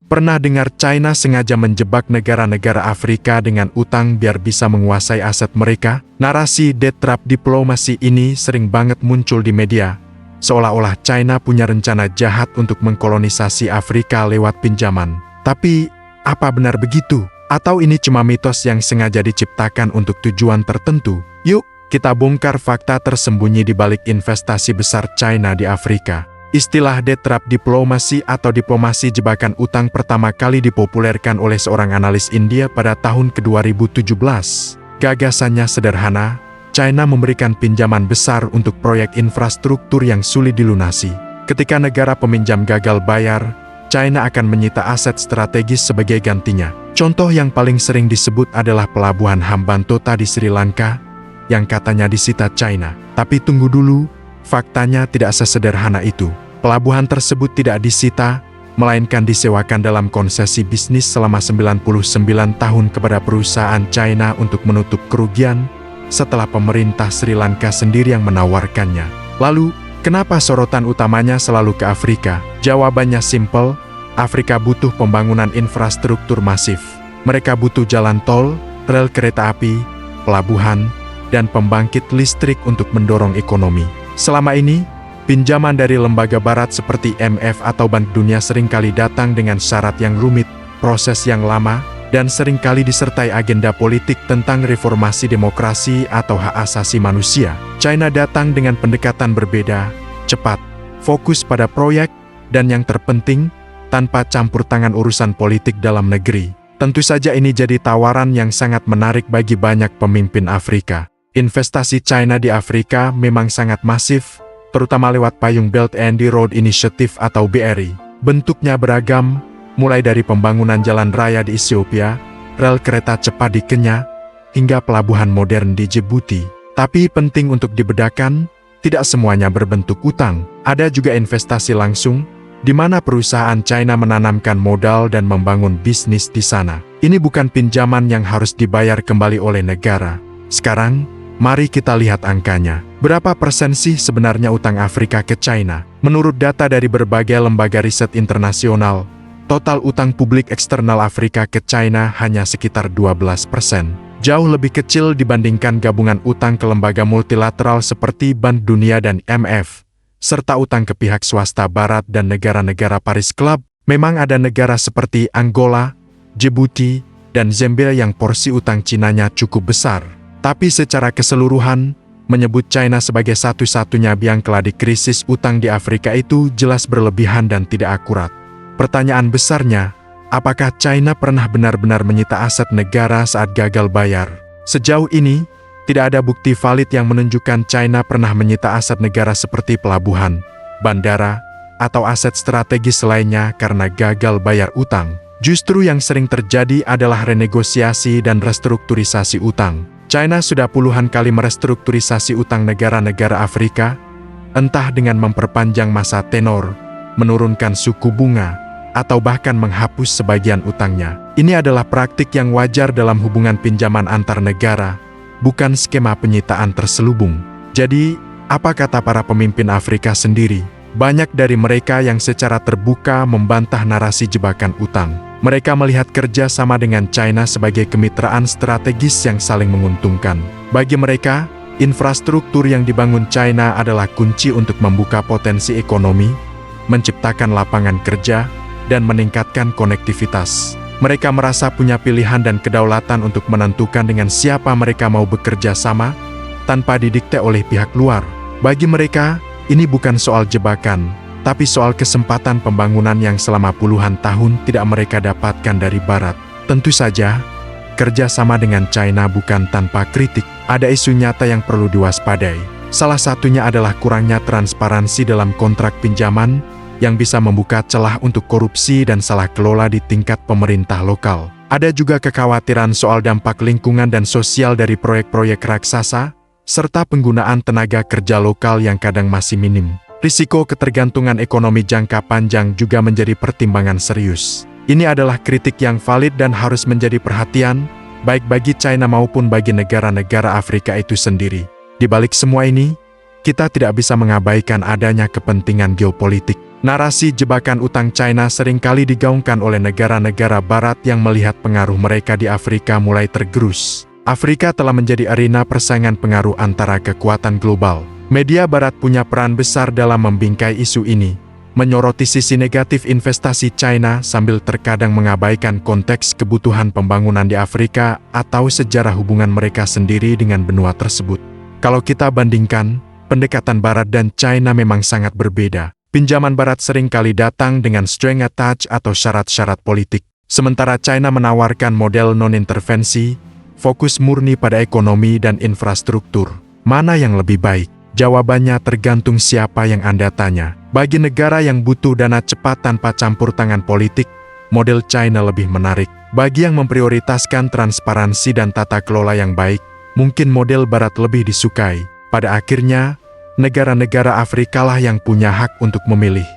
Pernah dengar China sengaja menjebak negara-negara Afrika dengan utang biar bisa menguasai aset mereka? Narasi debt trap diplomasi ini sering banget muncul di media, seolah-olah China punya rencana jahat untuk mengkolonisasi Afrika lewat pinjaman. Tapi, apa benar begitu? Atau ini cuma mitos yang sengaja diciptakan untuk tujuan tertentu? Yuk, kita bongkar fakta tersembunyi di balik investasi besar China di Afrika. Istilah debt trap diplomasi atau diplomasi jebakan utang pertama kali dipopulerkan oleh seorang analis India pada tahun ke-2017. Gagasannya sederhana, China memberikan pinjaman besar untuk proyek infrastruktur yang sulit dilunasi. Ketika negara peminjam gagal bayar, China akan menyita aset strategis sebagai gantinya. Contoh yang paling sering disebut adalah pelabuhan Hambantota di Sri Lanka, yang katanya disita China. Tapi tunggu dulu, faktanya tidak sesederhana itu. Pelabuhan tersebut tidak disita, melainkan disewakan dalam konsesi bisnis selama 99 tahun kepada perusahaan China untuk menutup kerugian, setelah pemerintah Sri Lanka sendiri yang menawarkannya. Lalu, kenapa sorotan utamanya selalu ke Afrika? Jawabannya simpel, Afrika butuh pembangunan infrastruktur masif. Mereka butuh jalan tol, rel kereta api, pelabuhan, dan pembangkit listrik untuk mendorong ekonomi. Selama ini, pinjaman dari lembaga barat seperti IMF atau Bank Dunia seringkali datang dengan syarat yang rumit, proses yang lama, dan seringkali disertai agenda politik tentang reformasi demokrasi atau hak asasi manusia. China datang dengan pendekatan berbeda, cepat, fokus pada proyek, dan yang terpenting, tanpa campur tangan urusan politik dalam negeri. Tentu saja ini jadi tawaran yang sangat menarik bagi banyak pemimpin Afrika. Investasi China di Afrika memang sangat masif, terutama lewat payung Belt and Road Initiative atau BRI. Bentuknya beragam, mulai dari pembangunan jalan raya di Ethiopia, rel kereta cepat di Kenya, hingga pelabuhan modern di Djibouti. Tapi penting untuk dibedakan, tidak semuanya berbentuk utang. Ada juga investasi langsung, di mana perusahaan China menanamkan modal dan membangun bisnis di sana. Ini bukan pinjaman yang harus dibayar kembali oleh negara. Sekarang, mari kita lihat angkanya. Berapa persen sih sebenarnya utang Afrika ke China? Menurut data dari berbagai lembaga riset internasional, total utang publik eksternal Afrika ke China hanya sekitar 12%. Jauh lebih kecil dibandingkan gabungan utang ke lembaga multilateral seperti Bank Dunia dan IMF, serta utang ke pihak swasta barat dan negara-negara Paris Club. Memang ada negara seperti Angola, Djibouti, dan Zambia yang porsi utang Cinanya cukup besar. Tapi secara keseluruhan, menyebut China sebagai satu-satunya biang keladi krisis utang di Afrika itu jelas berlebihan dan tidak akurat. Pertanyaan besarnya, apakah China pernah benar-benar menyita aset negara saat gagal bayar? Sejauh ini, tidak ada bukti valid yang menunjukkan China pernah menyita aset negara seperti pelabuhan, bandara, atau aset strategis lainnya karena gagal bayar utang. Justru yang sering terjadi adalah renegosiasi dan restrukturisasi utang. China sudah puluhan kali merestrukturisasi utang negara-negara Afrika, entah dengan memperpanjang masa tenor, menurunkan suku bunga, atau bahkan menghapus sebagian utangnya. Ini adalah praktik yang wajar dalam hubungan pinjaman antar negara, bukan skema penyitaan terselubung. Jadi, apa kata para pemimpin Afrika sendiri? Banyak dari mereka yang secara terbuka membantah narasi jebakan utang. Mereka melihat kerja sama dengan China sebagai kemitraan strategis yang saling menguntungkan. Bagi mereka, infrastruktur yang dibangun China adalah kunci untuk membuka potensi ekonomi, menciptakan lapangan kerja, dan meningkatkan konektivitas. Mereka merasa punya pilihan dan kedaulatan untuk menentukan dengan siapa mereka mau bekerja sama, tanpa didikte oleh pihak luar. Bagi mereka, ini bukan soal jebakan, tapi soal kesempatan pembangunan yang selama puluhan tahun tidak mereka dapatkan dari Barat. Tentu saja, kerja sama dengan China bukan tanpa kritik. Ada isu nyata yang perlu diwaspadai. Salah satunya adalah kurangnya transparansi dalam kontrak pinjaman, yang bisa membuka celah untuk korupsi dan salah kelola di tingkat pemerintah lokal. Ada juga kekhawatiran soal dampak lingkungan dan sosial dari proyek-proyek raksasa, serta penggunaan tenaga kerja lokal yang kadang masih minim. Risiko ketergantungan ekonomi jangka panjang juga menjadi pertimbangan serius. Ini adalah kritik yang valid dan harus menjadi perhatian, baik bagi China maupun bagi negara-negara Afrika itu sendiri. Di balik semua ini, kita tidak bisa mengabaikan adanya kepentingan geopolitik. Narasi jebakan utang China seringkali digaungkan oleh negara-negara barat yang melihat pengaruh mereka di Afrika mulai tergerus. Afrika telah menjadi arena persaingan pengaruh antara kekuatan global. Media barat punya peran besar dalam membingkai isu ini, menyoroti sisi negatif investasi China sambil terkadang mengabaikan konteks kebutuhan pembangunan di Afrika atau sejarah hubungan mereka sendiri dengan benua tersebut. Kalau kita bandingkan, pendekatan barat dan China memang sangat berbeda. Pinjaman barat seringkali datang dengan string attached atau syarat-syarat politik, sementara China menawarkan model non-intervensi, fokus murni pada ekonomi dan infrastruktur. Mana yang lebih baik? Jawabannya tergantung siapa yang Anda tanya. Bagi negara yang butuh dana cepat tanpa campur tangan politik, model China lebih menarik. Bagi yang memprioritaskan transparansi dan tata kelola yang baik, mungkin model barat lebih disukai. Pada akhirnya, negara-negara Afrika lah yang punya hak untuk memilih.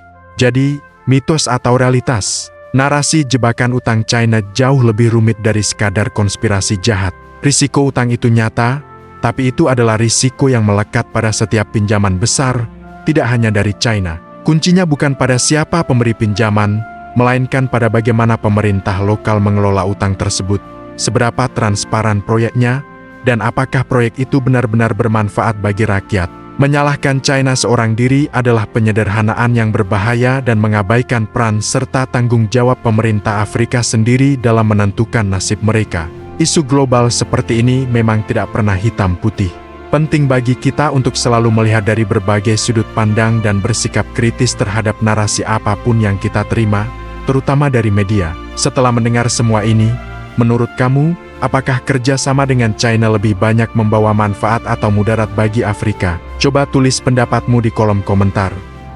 Jadi, mitos atau realitas? Narasi jebakan utang China jauh lebih rumit dari sekadar konspirasi jahat. Risiko utang itu nyata, tapi itu adalah risiko yang melekat pada setiap pinjaman besar, tidak hanya dari China. Kuncinya bukan pada siapa pemberi pinjaman, melainkan pada bagaimana pemerintah lokal mengelola utang tersebut, seberapa transparan proyeknya, dan apakah proyek itu benar-benar bermanfaat bagi rakyat. Menyalahkan China seorang diri adalah penyederhanaan yang berbahaya dan mengabaikan peran serta tanggung jawab pemerintah Afrika sendiri dalam menentukan nasib mereka. Isu global seperti ini memang tidak pernah hitam putih. Penting bagi kita untuk selalu melihat dari berbagai sudut pandang dan bersikap kritis terhadap narasi apapun yang kita terima, terutama dari media. Setelah mendengar semua ini, menurut kamu, apakah kerjasama dengan China lebih banyak membawa manfaat atau mudarat bagi Afrika? Coba tulis pendapatmu di kolom komentar.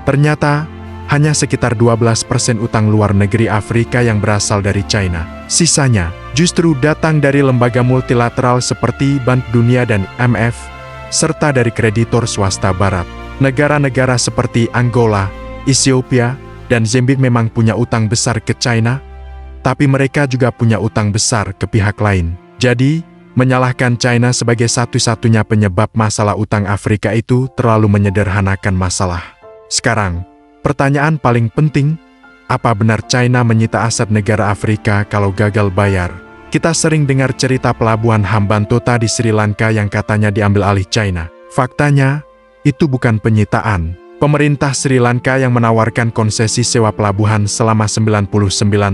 Ternyata, hanya sekitar 12% utang luar negeri Afrika yang berasal dari China. Sisanya, justru datang dari lembaga multilateral seperti Bank Dunia dan IMF, serta dari kreditor swasta barat. Negara-negara seperti Angola, Ethiopia, dan Zambia memang punya utang besar ke China, tapi mereka juga punya utang besar ke pihak lain. Jadi, menyalahkan China sebagai satu-satunya penyebab masalah utang Afrika itu terlalu menyederhanakan masalah. Sekarang, pertanyaan paling penting, apa benar China menyita aset negara Afrika kalau gagal bayar? Kita sering dengar cerita pelabuhan Hambantota di Sri Lanka yang katanya diambil alih China. Faktanya, itu bukan penyitaan. Pemerintah Sri Lanka yang menawarkan konsesi sewa pelabuhan selama 99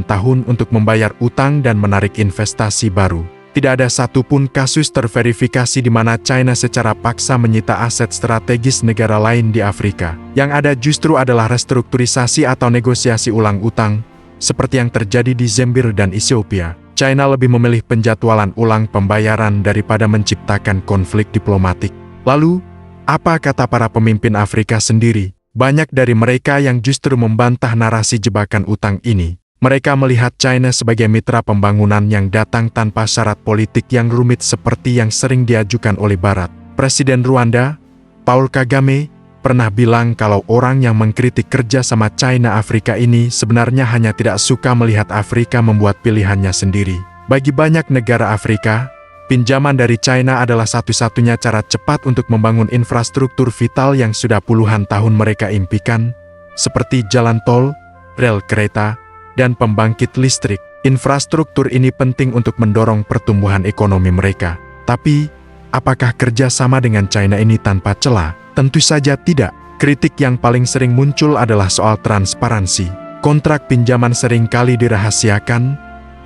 tahun untuk membayar utang dan menarik investasi baru. Tidak ada satupun kasus terverifikasi di mana China secara paksa menyita aset strategis negara lain di Afrika. Yang ada justru adalah restrukturisasi atau negosiasi ulang utang, seperti yang terjadi di Zambia dan Ethiopia. China lebih memilih penjadwalan ulang pembayaran daripada menciptakan konflik diplomatik. Lalu, apa kata para pemimpin Afrika sendiri? Banyak dari mereka yang justru membantah narasi jebakan utang ini. Mereka melihat China sebagai mitra pembangunan yang datang tanpa syarat politik yang rumit seperti yang sering diajukan oleh Barat. Presiden Rwanda, Paul Kagame, pernah bilang kalau orang yang mengkritik kerjasama China-Afrika ini sebenarnya hanya tidak suka melihat Afrika membuat pilihannya sendiri. Bagi banyak negara Afrika, pinjaman dari China adalah satu-satunya cara cepat untuk membangun infrastruktur vital yang sudah puluhan tahun mereka impikan, seperti jalan tol, rel kereta, dan pembangkit listrik. Infrastruktur ini penting untuk mendorong pertumbuhan ekonomi mereka. Tapi, apakah kerjasama dengan China ini tanpa celah? Tentu saja tidak. Kritik yang paling sering muncul adalah soal transparansi. Kontrak pinjaman seringkali dirahasiakan,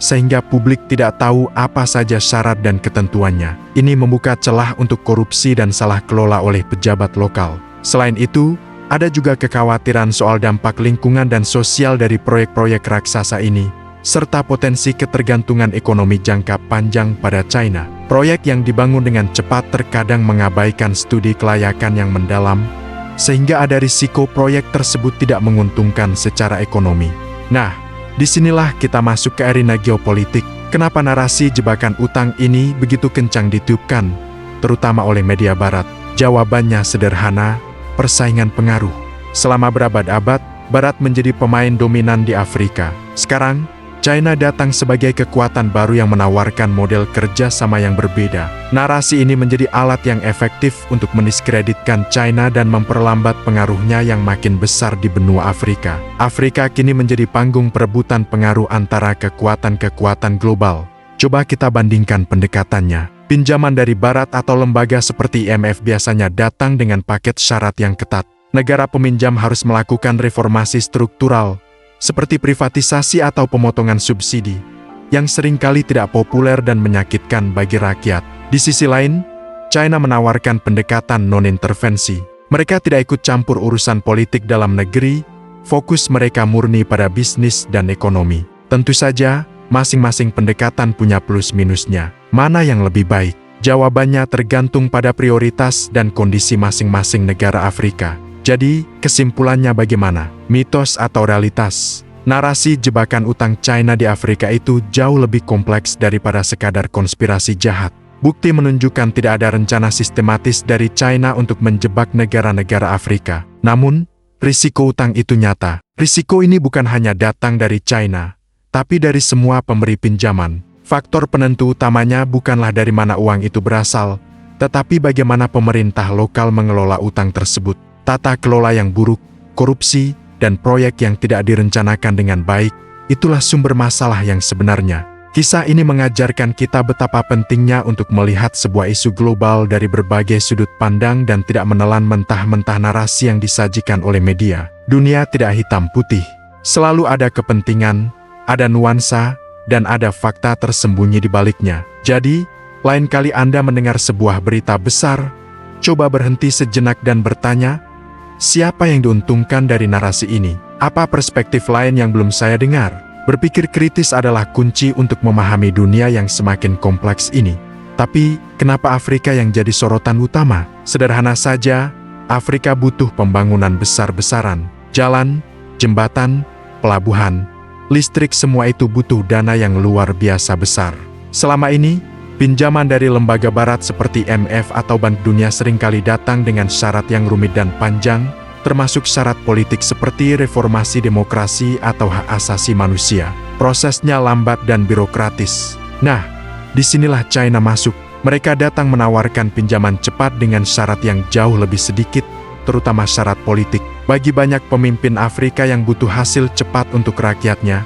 sehingga publik tidak tahu apa saja syarat dan ketentuannya. Ini membuka celah untuk korupsi dan salah kelola oleh pejabat lokal. Selain itu, ada juga kekhawatiran soal dampak lingkungan dan sosial dari proyek-proyek raksasa ini, serta potensi ketergantungan ekonomi jangka panjang pada China. Proyek yang dibangun dengan cepat terkadang mengabaikan studi kelayakan yang mendalam, sehingga ada risiko proyek tersebut tidak menguntungkan secara ekonomi. Nah, disinilah kita masuk ke arena geopolitik. Kenapa narasi jebakan utang ini begitu kencang ditiupkan, terutama oleh media Barat? Jawabannya sederhana, persaingan pengaruh. Selama berabad-abad, Barat menjadi pemain dominan di Afrika. Sekarang, China datang sebagai kekuatan baru yang menawarkan model kerja sama yang berbeda. Narasi ini menjadi alat yang efektif untuk mendiskreditkan China dan memperlambat pengaruhnya yang makin besar di benua Afrika. Afrika kini menjadi panggung perebutan pengaruh antara kekuatan-kekuatan global. Coba kita bandingkan pendekatannya. Pinjaman dari Barat atau lembaga seperti IMF biasanya datang dengan paket syarat yang ketat. Negara peminjam harus melakukan reformasi struktural, seperti privatisasi atau pemotongan subsidi, yang seringkali tidak populer dan menyakitkan bagi rakyat. Di sisi lain, China menawarkan pendekatan non-intervensi. Mereka tidak ikut campur urusan politik dalam negeri, fokus mereka murni pada bisnis dan ekonomi. Tentu saja, masing-masing pendekatan punya plus-minusnya. Mana yang lebih baik? Jawabannya tergantung pada prioritas dan kondisi masing-masing negara Afrika. Jadi, kesimpulannya bagaimana? Mitos atau realitas? Narasi jebakan utang China di Afrika itu jauh lebih kompleks daripada sekadar konspirasi jahat. Bukti menunjukkan tidak ada rencana sistematis dari China untuk menjebak negara-negara Afrika. Namun, risiko utang itu nyata. Risiko ini bukan hanya datang dari China, tapi dari semua pemberi pinjaman. Faktor penentu utamanya bukanlah dari mana uang itu berasal, tetapi bagaimana pemerintah lokal mengelola utang tersebut. Tata kelola yang buruk, korupsi, dan proyek yang tidak direncanakan dengan baik, itulah sumber masalah yang sebenarnya. Kisah ini mengajarkan kita betapa pentingnya untuk melihat sebuah isu global dari berbagai sudut pandang dan tidak menelan mentah-mentah narasi yang disajikan oleh media. Dunia tidak hitam putih. Selalu ada kepentingan, ada nuansa, dan ada fakta tersembunyi di baliknya. Jadi, lain kali Anda mendengar sebuah berita besar, coba berhenti sejenak dan bertanya, siapa yang diuntungkan dari narasi ini? Apa perspektif lain yang belum saya dengar? Berpikir kritis adalah kunci untuk memahami dunia yang semakin kompleks ini. Tapi, kenapa Afrika yang jadi sorotan utama? Sederhana saja, Afrika butuh pembangunan besar-besaran. Jalan, jembatan, pelabuhan, listrik, semua itu butuh dana yang luar biasa besar. Selama ini, pinjaman dari lembaga barat seperti IMF atau Bank Dunia seringkali datang dengan syarat yang rumit dan panjang, termasuk syarat politik seperti reformasi demokrasi atau hak asasi manusia. Prosesnya lambat dan birokratis. Nah, disinilah China masuk. Mereka datang menawarkan pinjaman cepat dengan syarat yang jauh lebih sedikit, terutama syarat politik. Bagi banyak pemimpin Afrika yang butuh hasil cepat untuk rakyatnya,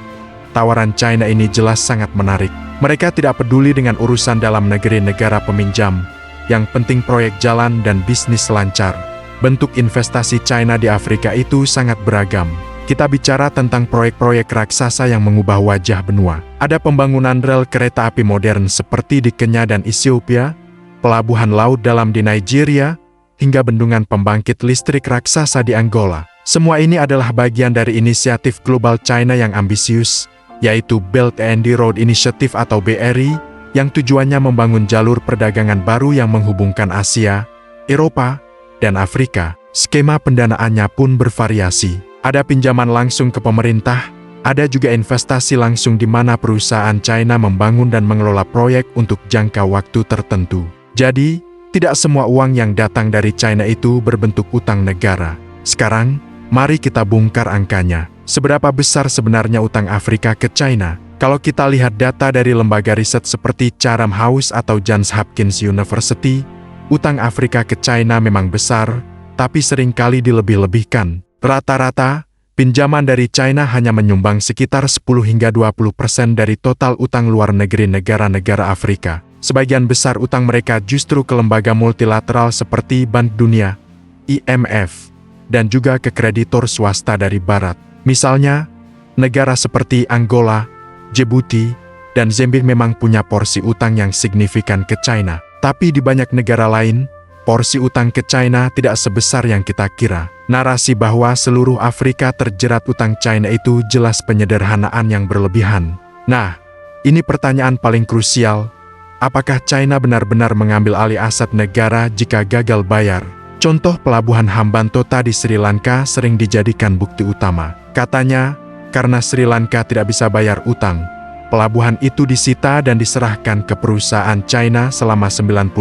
tawaran China ini jelas sangat menarik. Mereka tidak peduli dengan urusan dalam negeri negara peminjam. Yang penting proyek jalan dan bisnis lancar. Bentuk investasi China di Afrika itu sangat beragam. Kita bicara tentang proyek-proyek raksasa yang mengubah wajah benua. Ada pembangunan rel kereta api modern seperti di Kenya dan Ethiopia, pelabuhan laut dalam di Nigeria, hingga bendungan pembangkit listrik raksasa di Angola. Semua ini adalah bagian dari inisiatif global China yang ambisius, yaitu Belt and Road Initiative atau BRI, yang tujuannya membangun jalur perdagangan baru yang menghubungkan Asia, Eropa, dan Afrika. Skema pendanaannya pun bervariasi. Ada pinjaman langsung ke pemerintah, ada juga investasi langsung di mana perusahaan China membangun dan mengelola proyek untuk jangka waktu tertentu. Jadi, tidak semua uang yang datang dari China itu berbentuk utang negara. Sekarang, mari kita bongkar angkanya. Seberapa besar sebenarnya utang Afrika ke China? Kalau kita lihat data dari lembaga riset seperti Chatham House atau Johns Hopkins University, utang Afrika ke China memang besar, tapi seringkali dilebih-lebihkan. Rata-rata, pinjaman dari China hanya menyumbang sekitar 10 hingga 20% dari total utang luar negeri negara-negara Afrika. Sebagian besar utang mereka justru ke lembaga multilateral seperti Bank Dunia, IMF, dan juga ke kreditor swasta dari Barat. Misalnya, negara seperti Angola, Djibouti, dan Zambia memang punya porsi utang yang signifikan ke China. Tapi di banyak negara lain, porsi utang ke China tidak sebesar yang kita kira. Narasi bahwa seluruh Afrika terjerat utang China itu jelas penyederhanaan yang berlebihan. Nah, ini pertanyaan paling krusial. Apakah China benar-benar mengambil alih aset negara jika gagal bayar? Contoh pelabuhan Hambantota di Sri Lanka sering dijadikan bukti utama. Katanya, karena Sri Lanka tidak bisa bayar utang, pelabuhan itu disita dan diserahkan ke perusahaan China selama 99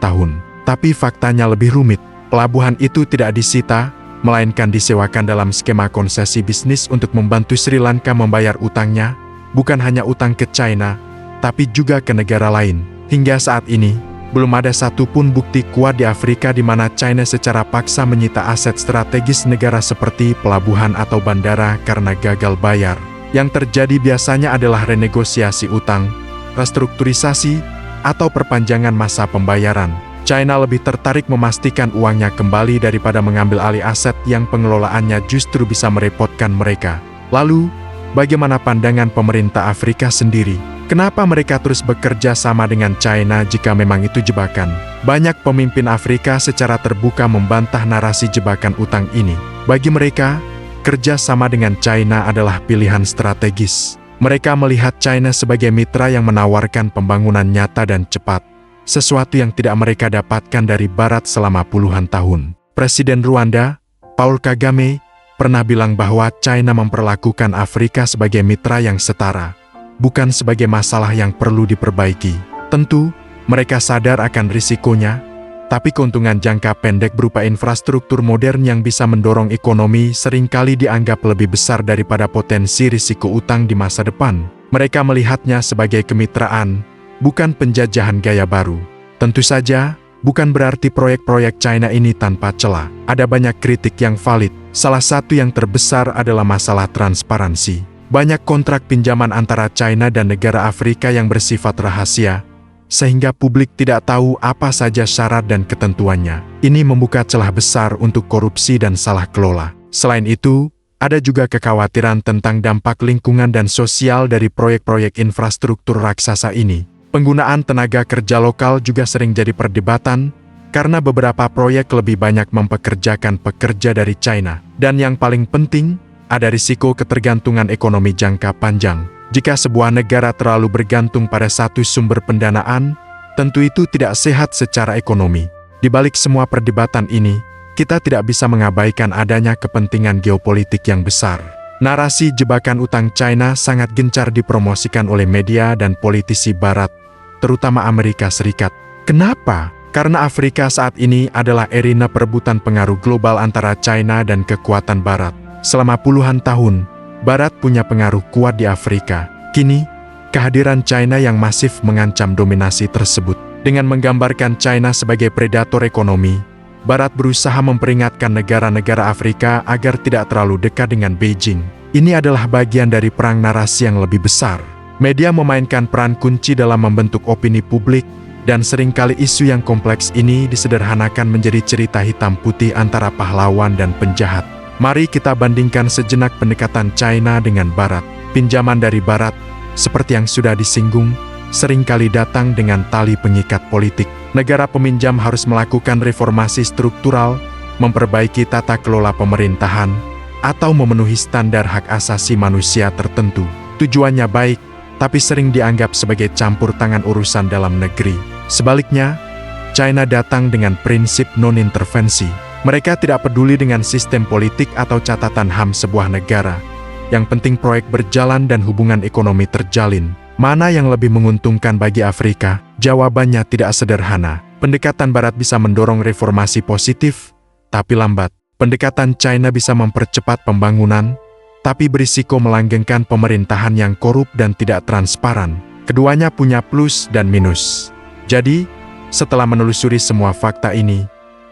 tahun. Tapi faktanya lebih rumit. Pelabuhan itu tidak disita, melainkan disewakan dalam skema konsesi bisnis untuk membantu Sri Lanka membayar utangnya, bukan hanya utang ke China, tapi juga ke negara lain. Hingga saat ini, belum ada satupun bukti kuat di Afrika di mana China secara paksa menyita aset strategis negara seperti pelabuhan atau bandara karena gagal bayar. Yang terjadi biasanya adalah renegosiasi utang, restrukturisasi, atau perpanjangan masa pembayaran. China lebih tertarik memastikan uangnya kembali daripada mengambil alih aset yang pengelolaannya justru bisa merepotkan mereka. Lalu, bagaimana pandangan pemerintah Afrika sendiri? Kenapa mereka terus bekerja sama dengan China jika memang itu jebakan? Banyak pemimpin Afrika secara terbuka membantah narasi jebakan utang ini. Bagi mereka, kerja sama dengan China adalah pilihan strategis. Mereka melihat China sebagai mitra yang menawarkan pembangunan nyata dan cepat, sesuatu yang tidak mereka dapatkan dari Barat selama puluhan tahun. Presiden Rwanda, Paul Kagame, pernah bilang bahwa China memperlakukan Afrika sebagai mitra yang setara, bukan sebagai masalah yang perlu diperbaiki. Tentu, mereka sadar akan risikonya, tapi keuntungan jangka pendek berupa infrastruktur modern yang bisa mendorong ekonomi seringkali dianggap lebih besar daripada potensi risiko utang di masa depan. Mereka melihatnya sebagai kemitraan, bukan penjajahan gaya baru. Tentu saja, bukan berarti proyek-proyek China ini tanpa celah. Ada banyak kritik yang valid. Salah satu yang terbesar adalah masalah transparansi. Banyak kontrak pinjaman antara China dan negara Afrika yang bersifat rahasia, sehingga publik tidak tahu apa saja syarat dan ketentuannya. Ini membuka celah besar untuk korupsi dan salah kelola. Selain itu, ada juga kekhawatiran tentang dampak lingkungan dan sosial dari proyek-proyek infrastruktur raksasa ini. Penggunaan tenaga kerja lokal juga sering jadi perdebatan, karena beberapa proyek lebih banyak mempekerjakan pekerja dari China. Dan yang paling penting, ada risiko ketergantungan ekonomi jangka panjang. Jika sebuah negara terlalu bergantung pada satu sumber pendanaan, tentu itu tidak sehat secara ekonomi. Di balik semua perdebatan ini, kita tidak bisa mengabaikan adanya kepentingan geopolitik yang besar. Narasi jebakan utang China sangat gencar dipromosikan oleh media dan politisi Barat, terutama Amerika Serikat. Kenapa? Karena Afrika saat ini adalah arena perebutan pengaruh global antara China dan kekuatan Barat. Selama puluhan tahun, Barat punya pengaruh kuat di Afrika. Kini, kehadiran China yang masif mengancam dominasi tersebut. Dengan menggambarkan China sebagai predator ekonomi, Barat berusaha memperingatkan negara-negara Afrika agar tidak terlalu dekat dengan Beijing. Ini adalah bagian dari perang narasi yang lebih besar. Media memainkan peran kunci dalam membentuk opini publik, dan seringkali isu yang kompleks ini disederhanakan menjadi cerita hitam putih antara pahlawan dan penjahat. Mari kita bandingkan sejenak pendekatan China dengan Barat. Pinjaman dari Barat, seperti yang sudah disinggung, seringkali datang dengan tali pengikat politik. Negara peminjam harus melakukan reformasi struktural, memperbaiki tata kelola pemerintahan, atau memenuhi standar hak asasi manusia tertentu. Tujuannya baik, tapi sering dianggap sebagai campur tangan urusan dalam negeri. Sebaliknya, China datang dengan prinsip non-intervensi. Mereka tidak peduli dengan sistem politik atau catatan HAM sebuah negara. Yang penting proyek berjalan dan hubungan ekonomi terjalin. Mana yang lebih menguntungkan bagi Afrika? Jawabannya tidak sederhana. Pendekatan Barat bisa mendorong reformasi positif, tapi lambat. Pendekatan China bisa mempercepat pembangunan, tapi berisiko melanggengkan pemerintahan yang korup dan tidak transparan. Keduanya punya plus dan minus. Jadi, setelah menelusuri semua fakta ini,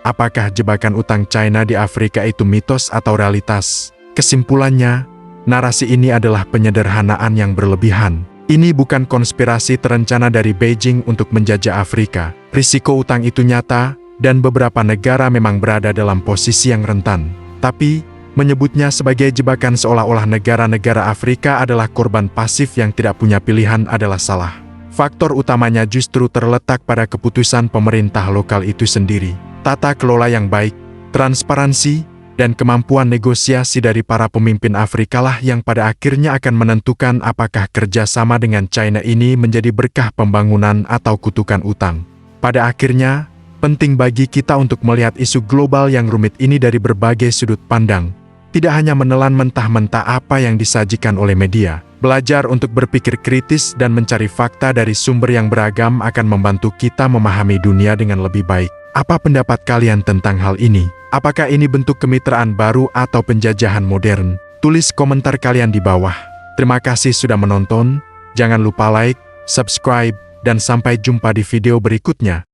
apakah jebakan utang China di Afrika itu mitos atau realitas? Kesimpulannya, narasi ini adalah penyederhanaan yang berlebihan. Ini bukan konspirasi terencana dari Beijing untuk menjajah Afrika. Risiko utang itu nyata, dan beberapa negara memang berada dalam posisi yang rentan. Tapi, menyebutnya sebagai jebakan seolah-olah negara-negara Afrika adalah korban pasif yang tidak punya pilihan adalah salah. Faktor utamanya justru terletak pada keputusan pemerintah lokal itu sendiri. Tata kelola yang baik, transparansi, dan kemampuan negosiasi dari para pemimpin Afrika lah yang pada akhirnya akan menentukan apakah kerjasama dengan China ini menjadi berkah pembangunan atau kutukan utang. Pada akhirnya, penting bagi kita untuk melihat isu global yang rumit ini dari berbagai sudut pandang. Tidak hanya menelan mentah-mentah apa yang disajikan oleh media. Belajar untuk berpikir kritis dan mencari fakta dari sumber yang beragam akan membantu kita memahami dunia dengan lebih baik. Apa pendapat kalian tentang hal ini? Apakah ini bentuk kemitraan baru atau penjajahan modern? Tulis komentar kalian di bawah. Terima kasih sudah menonton, jangan lupa like, subscribe, dan sampai jumpa di video berikutnya.